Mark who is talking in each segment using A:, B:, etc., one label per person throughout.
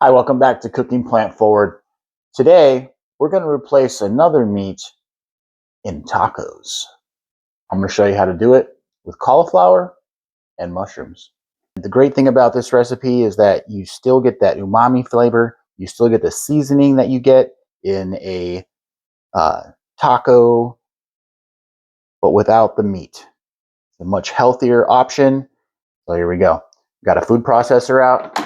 A: Hi, welcome back to Cooking Plant Forward. Today, we're going to replace another meat in tacos. I'm going to show you how to do it with cauliflower and mushrooms. The great thing about this recipe is that you still get that umami flavor. You still get the seasoning that you get in a taco, but without the meat. It's a much healthier option. So here we go. Got a food processor out.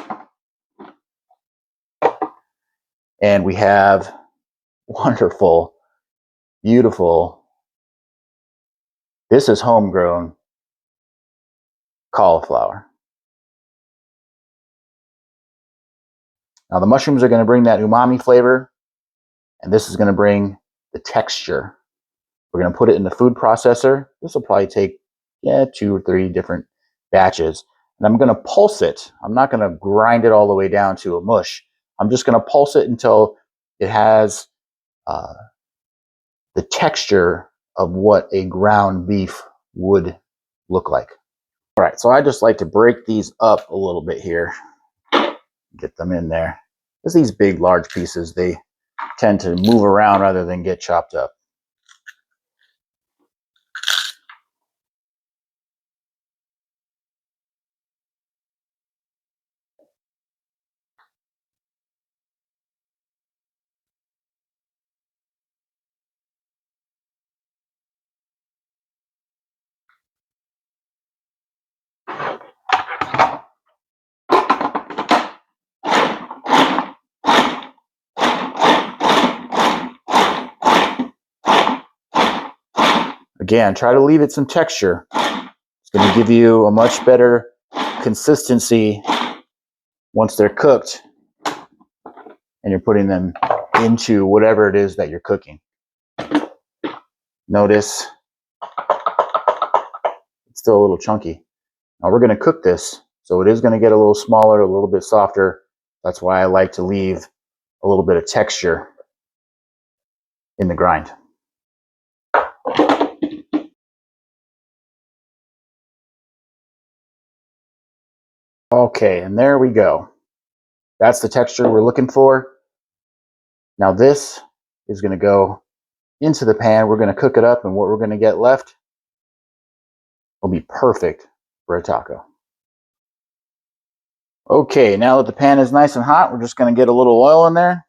A: And we have wonderful, beautiful, this is homegrown cauliflower. Now the mushrooms are going to bring that umami flavor, and this is going to bring the texture. We're going to put it in the food processor. This will probably take 2 or 3 different batches. And I'm going to pulse it. I'm not going to grind it all the way down to a mush. I'm just going to pulse it until it has the texture of what a ground beef would look like. All right, so I just like to break these up a little bit here. Get them in there. Because these big, large pieces, they tend to move around rather than get chopped up. Again, try to leave it some texture. It's going to give you a much better consistency once they're cooked and you're putting them into whatever it is that you're cooking. Notice it's still a little chunky. Now we're going to cook this, so it is going to get a little smaller, a little bit softer. That's why I like to leave a little bit of texture in the grind. Okay, and there we go. That's the texture we're looking for. Now this is going to go into the pan. We're going to cook it up, and what we're going to get left will be perfect for a taco. Okay, now that the pan is nice and hot, we're just going to get a little oil in there.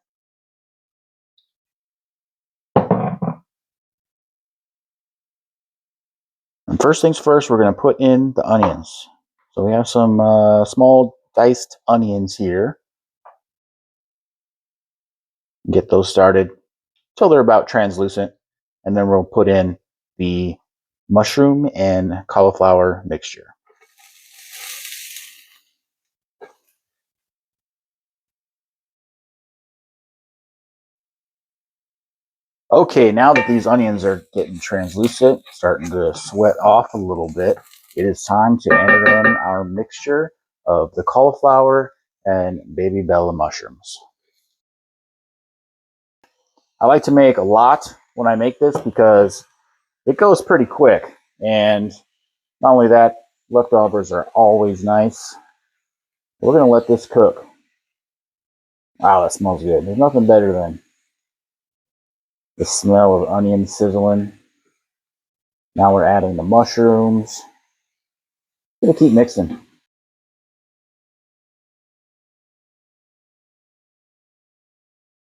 A: And first things first, we're going to put in the onions. So we have some small diced onions here. Get those started till they're about translucent, and then we'll put in the mushroom and cauliflower mixture. Okay, now that these onions are getting translucent, starting to sweat off a little bit, it is time to enter in our mixture of the cauliflower and baby bella mushrooms. I like to make a lot when I make this because it goes pretty quick, and not only that, leftovers are always nice. We're going to let this cook. Wow, that smells good. There's nothing better than the smell of onion sizzling. Now we're adding the mushrooms. Gonna keep mixing.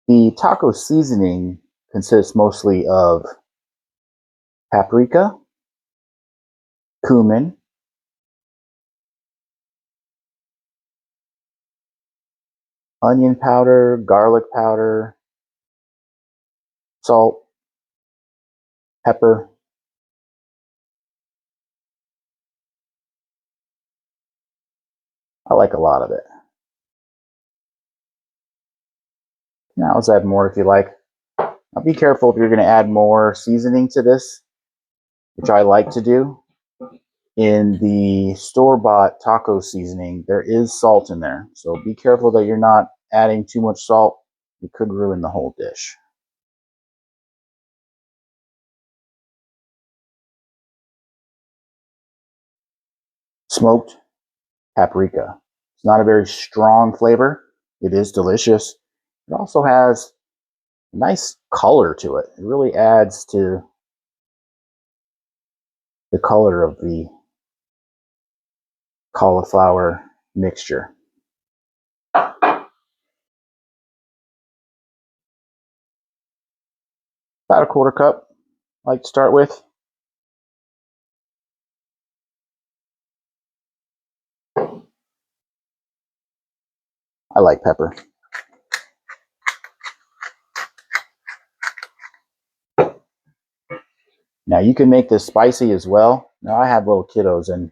A: The taco seasoning consists mostly of paprika, cumin, onion powder, garlic powder, salt, pepper. I like a lot of it. Now let's add more if you like. Now be careful if you're going to add more seasoning to this, which I like to do. In the store-bought taco seasoning, there is salt in there. So be careful that you're not adding too much salt. It could ruin the whole dish. Smoked paprika. It's not a very strong flavor, It is delicious. It also has a nice color to it. It really adds to the color of the cauliflower mixture. About a quarter cup, I like to start with. I like pepper. Now you can make this spicy as well. Now I have little kiddos and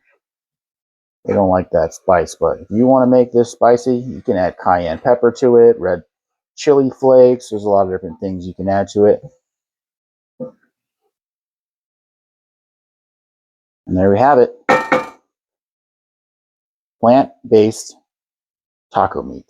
A: they don't like that spice, but if you want to make this spicy, you can add cayenne pepper to it, red chili flakes. There's a lot of different things you can add to it. And there we have it. Plant-based taco meat.